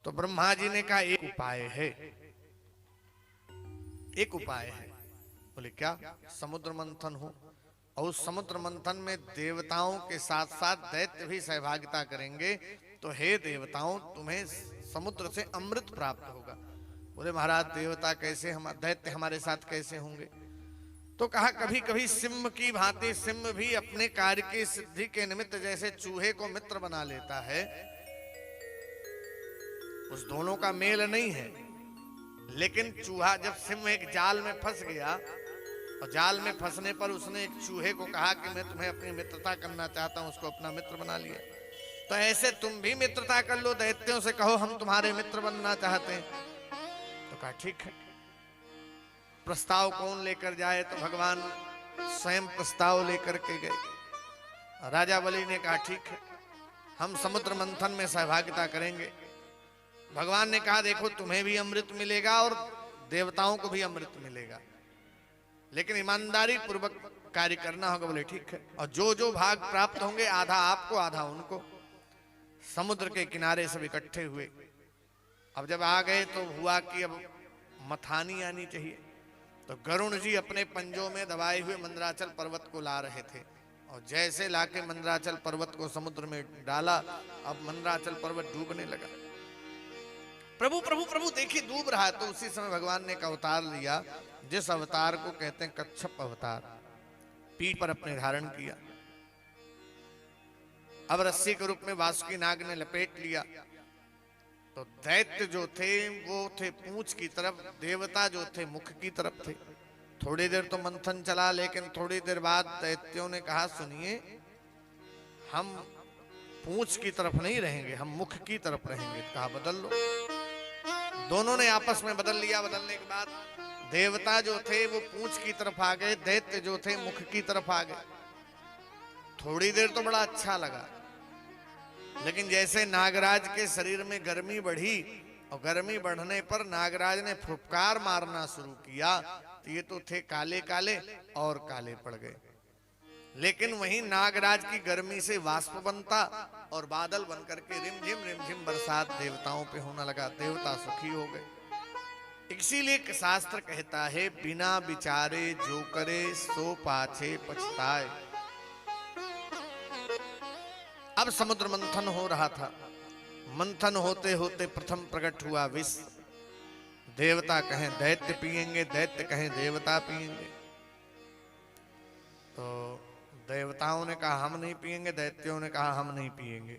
तो ब्रह्मा जी ने कहा एक उपाय है, एक उपाय है। बोले क्या? समुद्र मंथन हो, और उस समुद्र मंथन में देवताओं के साथ साथ दैत्य भी सहभागिता करेंगे, तो हे देवताओं तुम्हें समुद्र से अमृत प्राप्त होगा। बोले महाराज देवता कैसे, हम दैत्य हमारे साथ कैसे होंगे? तो कहा कभी कभी सिंह की भांति सिंह भी अपने कार्य की सिद्धि के निमित्त जैसे चूहे को मित्र बना लेता है, उस दोनों का मेल नहीं है। लेकिन चूहा जब सिंह एक जाल में फंस गया, और जाल में फंसने पर उसने एक चूहे को कहा कि मैं तुम्हें अपनी मित्रता करना चाहता हूं, उसको अपना मित्र बना लिया। तो ऐसे तुम भी मित्रता कर लो, दैत्यों से कहो हम तुम्हारे मित्र बनना चाहते हैं। तो कहा ठीक है। प्रस्ताव कौन लेकर जाए? तो भगवान स्वयं प्रस्ताव लेकर के गए। राजा बलि ने कहा ठीक है, हम समुद्र मंथन में सहभागिता करेंगे। भगवान ने कहा देखो तुम्हें भी अमृत मिलेगा और देवताओं को भी अमृत मिलेगा, लेकिन ईमानदारी पूर्वक कार्य करना होगा। बोले ठीक है। और जो जो भाग प्राप्त होंगे आधा आपको आधा उनको। समुद्र के किनारे सब इकट्ठे हुए। अब जब आ गए तो हुआ कि अब मथानी आनी चाहिए। तो गरुण जी अपने पंजों में दबाए हुए मंदराचल पर्वत को ला रहे थे, और जैसे लाके मंदराचल पर्वत को समुद्र में डाला, अब मंदराचल पर्वत डूबने लगा। प्रभु प्रभु प्रभु देखिए डूब रहा है। तो उसी समय भगवान ने एक अवतार लिया, जिस अवतार को कहते हैं कच्छप अवतार। पीठ पर अपने धारण किया, अब रस्सी के रूप में वासुकी नाग ने लपेट लिया। तो दैत्य जो थे वो थे पूंछ की तरफ, देवता जो थे मुख की तरफ थे। थोड़ी देर तो मंथन चला, लेकिन थोड़ी देर बाद दैत्यों ने कहा सुनिए, हम पूंछ की तरफ नहीं रहेंगे, हम मुख की तरफ रहेंगे। कहा बदल लो। दोनों ने आपस में बदल लिया। बदलने के बाद देवता जो थे वो पूंछ की तरफ आ गए, दैत्य जो थे मुख की तरफ आ गए। थोड़ी देर तो बड़ा अच्छा लगा, लेकिन जैसे नागराज के शरीर में गर्मी बढ़ी, और गर्मी बढ़ने पर नागराज ने फुफकार मारना शुरू किया, तो ये तो थे काले काले और काले पड़ गए। लेकिन वहीं नागराज की गर्मी से वाष्प बनता और बादल बनकर के रिमझिम बरसात देवताओं पे होने लगा। देवता सुखी हो गए। इसीलिए शास्त्र कहता है बिना विचारे जो करे सो पाछे पछताए। अब समुद्र मंथन हो रहा था। मंथन होते होते प्रथम प्रकट हुआ विष। देवता कहें दैत्य पिएंगे, दैत्य कहें देवता पिएंगे। तो देवताओं ने कहा हम नहीं पिएंगे, दैत्यों ने कहा हम नहीं पिएंगे।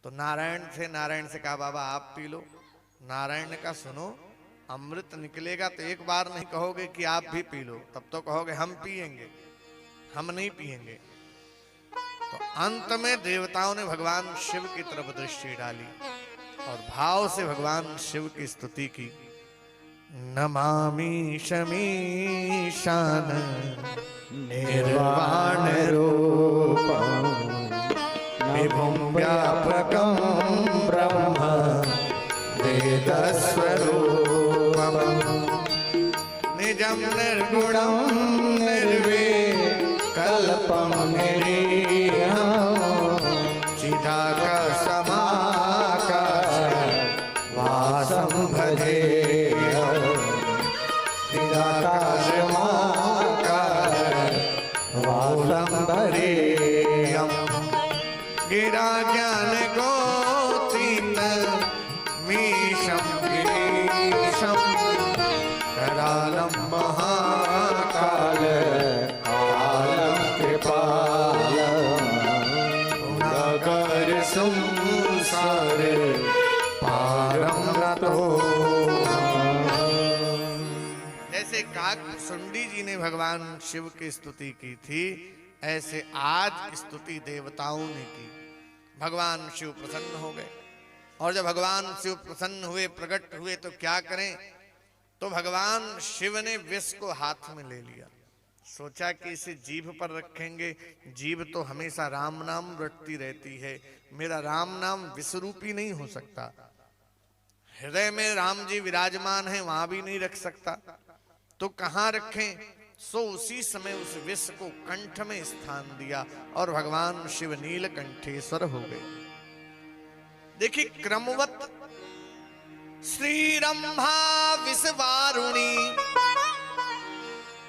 तो नारायण से कहा बाबा आप पी लो। नारायण ने कहा सुनो, अमृत निकलेगा तो एक बार नहीं कहोगे कि आप भी पी लो, तब तो कहोगे हम पिएंगे, हम नहीं पिएंगे। तो अंत में देवताओं ने भगवान शिव की तरफ दृष्टि डाली और भाव से भगवान शिव की स्तुति की। नमामि शमीशान निर्वाण रूपं विभुं व्यापकं ब्रह्म वेदस्वरूपं निजं निर्गुणं निर्विकल्पं निरीहं चिदाकाशमाकाश वासं भजेऽहं चिदाकाशमाकाश वासं भजेऽहं गिरा ज्ञान गोतीत मीशं गिरीशं करालं महाकाल कालं कृपालं नगर संसार पारं रतो। जैसे काकसुंडी जी ने भगवान शिव की स्तुति की थी, ऐसे आज स्तुति देवताओं ने की। भगवान शिव प्रसन्न हो गए, और जब भगवान शिव प्रसन्न हुए, प्रकट हुए, तो क्या करें? तो भगवान शिव ने विष को हाथ में ले लिया। सोचा कि इसे जीभ पर रखेंगे, जीभ तो हमेशा राम नाम रटती रहती है, मेरा राम नाम विषरूपी नहीं हो सकता। हृदय में राम जी विराजमान है, वहां भी नहीं रख सकता, तो कहां रखें? सो उसी समय उस विष को कंठ में स्थान दिया और भगवान शिव नीलकंठेश्वर हो गए। देखिए क्रमवत श्री रंभा विषवारुणी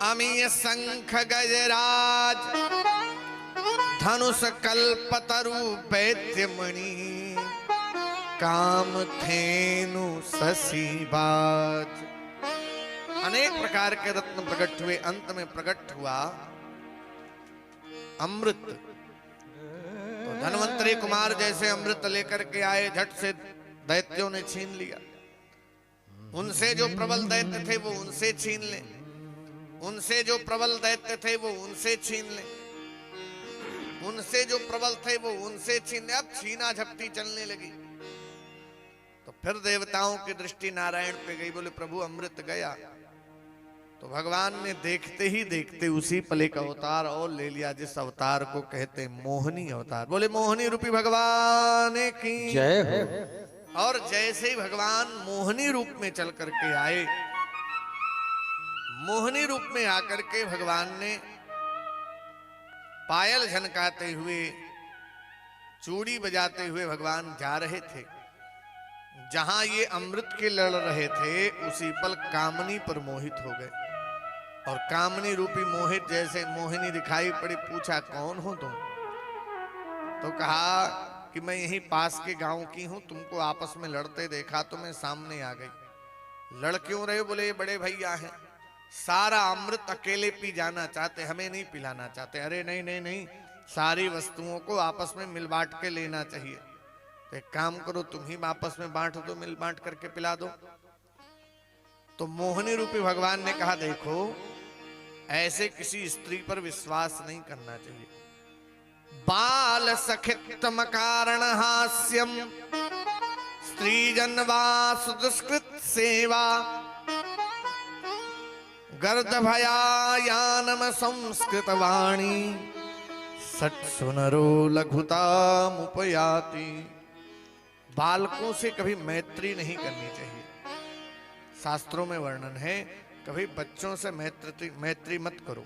अमीय शंख गजराज धनुष कल्पतरु वैद्यमणि कामधेनु शशिबाज। अनेक प्रकार के रत्न प्रकट हुए, अंत में प्रकट हुआ अमृत। तो धन्वंतरी कुमार जैसे अमृत लेकर के आए, झट से दैत्यों ने छीन लिया। उनसे जो प्रबल दैत्य थे वो उनसे छीन ले, उनसे जो प्रबल दैत्य थे वो उनसे छीन ले, उनसे जो प्रबल थे वो उनसे छीन ले। अब छीना झपटी चलने लगी। तो फिर देवताओं की दृष्टि नारायण पे गई। बोले प्रभु अमृत गया। तो भगवान ने देखते ही देखते उसी पल का अवतार और ले लिया, जिस अवतार को कहते मोहिनी अवतार। बोले मोहिनी रूपी भगवान की जय हो। और जैसे ही भगवान मोहिनी रूप में चल करके आए, मोहिनी रूप में आकर के भगवान ने पायल झनकाते हुए, चूड़ी बजाते हुए भगवान जा रहे थे। जहां ये अमृत के लड़ रहे थे उसी पल कामनी पर मोहित हो गए। और कामनी रूपी मोहित जैसे मोहिनी दिखाई पड़ी, पूछा कौन हो तुम? तो कहा कि मैं यहीं पास के गांव की हूं, तुमको आपस में लड़ते देखा तो मैं सामने आ गई। लड़ क्यों रहे? बोले ये बड़े भैया हैं, सारा अमृत अकेले पी जाना चाहते, हमें नहीं पिलाना चाहते। अरे नहीं नहीं नहीं, सारी वस्तुओं को आपस में मिल बांट के लेना चाहिए। तो एक काम करो, तुम ही आपस में बांट दो, मिल बांट करके पिला दो। तो मोहिनी रूपी भगवान ने कहा देखो, ऐसे किसी स्त्री पर विश्वास नहीं करना चाहिए। बाल सखितम कारण हास्यम स्त्री जनवा सुदुष्कृत सेवा गर्द भयायानम संस्कृत वाणी सट सुनरो लघुता मुपयाति। बालकों से कभी मैत्री नहीं करनी चाहिए। शास्त्रों में वर्णन है, कभी बच्चों से मैत्री मत करो।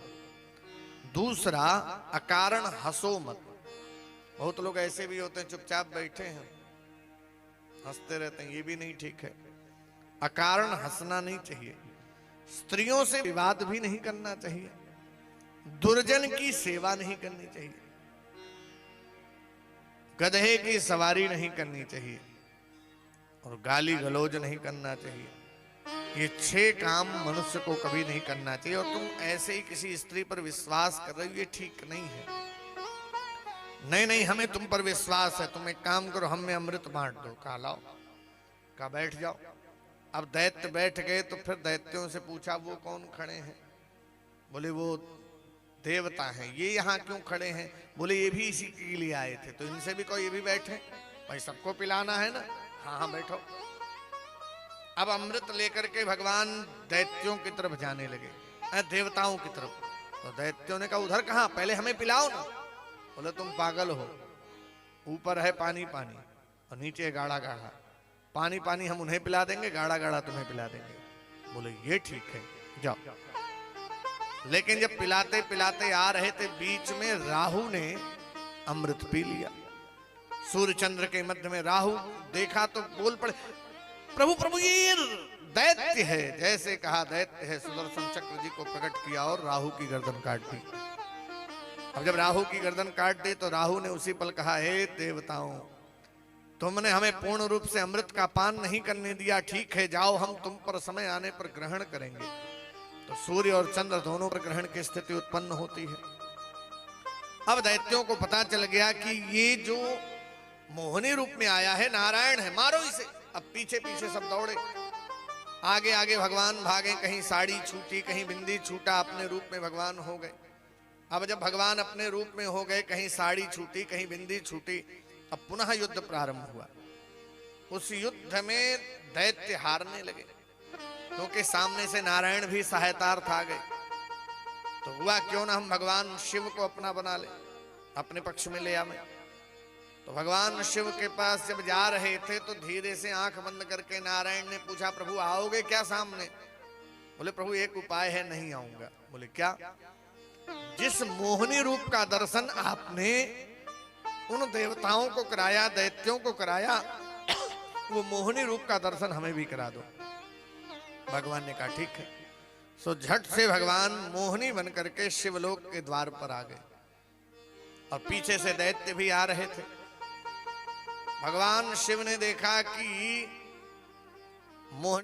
दूसरा, अकारण हंसो मत। बहुत लोग ऐसे भी होते हैं, चुपचाप बैठे हैं हंसते रहते हैं, ये भी नहीं ठीक है। अकारण हंसना नहीं चाहिए। स्त्रियों से विवाद भी नहीं करना चाहिए। दुर्जन की सेवा नहीं करनी चाहिए। गधे की सवारी नहीं करनी चाहिए और गाली गलौज नहीं करना चाहिए। ये 6 काम मनुष्य को कभी नहीं करना चाहिए। और तुम ऐसे ही किसी स्त्री पर विश्वास कर रहे हो, ये ठीक नहीं है। नहीं नहीं, हमें तुम पर विश्वास है, तुम एक काम करो, हम में अमृत बांट दो। कहा लाओ, कहा बैठ जाओ। अब दैत्य बैठ गए तो फिर दैत्यों से पूछा वो कौन खड़े हैं? बोले वो देवता हैं। ये यहाँ क्यों खड़े हैं? बोले ये भी इसी के लिए आए थे। तो इनसे भी कहो ये भी बैठे, भाई सबको पिलाना है ना। हाँ हाँ बैठो। अब अमृत लेकर के भगवान दैत्यों की तरफ जाने लगे, देवताओं की तरफ। तो दैत्यों ने कहा उधर कहाँ, पहले हमें पिलाओ ना। बोले तुम पागल हो, ऊपर है पानी पानी और नीचे गाढ़ा गाढ़ा। पानी पानी हम उन्हें पिला देंगे, गाढ़ा गाढ़ा तुम्हें पिला देंगे। बोले ये ठीक है, जाओ। लेकिन जब पिलाते पिलाते आ रहे थे, बीच में राहु ने अमृत पी लिया। सूर्य चंद्र के मध्य में राहु देखा तो बोल पड़े, प्रभु प्रभु ये दैत्य है। जैसे कहा दैत्य है, सुदर्शन चक्र जी को प्रकट किया और राहु की गर्दन काट दी। अब जब राहु की गर्दन काट दी तो राहु ने उसी पल कहा, हे देवताओं, तुमने हमें पूर्ण रूप से अमृत का पान नहीं करने दिया, ठीक है जाओ, हम तुम पर समय आने पर ग्रहण करेंगे। तो सूर्य और चंद्र दोनों पर ग्रहण की स्थिति उत्पन्न होती है। अब दैत्यों को पता चल गया कि ये जो मोहिनी रूप में आया है नारायण है, मारो इसे। अब पीछे पीछे सब दौड़े, आगे आगे भगवान भागे, कहीं साड़ी छूटी, कहीं बिंदी छूटा, अपने रूप में भगवान हो गए। अब जब भगवान अपने रूप में हो गए, कहीं साड़ी छूटी, कहीं बिंदी छूटी, अब पुनः युद्ध प्रारंभ हुआ। उस युद्ध में दैत्य हारने लगे, क्योंकि सामने से नारायण भी सहायतार्थ आ गए। तो हुआ क्यों ना हम भगवान शिव को अपना बना ले, अपने पक्ष में ले आवे। तो भगवान शिव के पास जब जा रहे थे तो धीरे से आंख बंद करके नारायण ने पूछा, प्रभु आओगे क्या सामने? बोले प्रभु एक उपाय है, नहीं आऊंगा। बोले क्या? जिस मोहिनी रूप का दर्शन आपने उन देवताओं को कराया, दैत्यों को कराया, वो मोहिनी रूप का दर्शन हमें भी करा दो। भगवान ने कहा ठीक है। सो झट से भगवान मोहिनी बन करके शिवलोक के द्वार पर आ गए और पीछे से दैत्य भी आ रहे थे। भगवान शिव ने देखा कि मोहिनी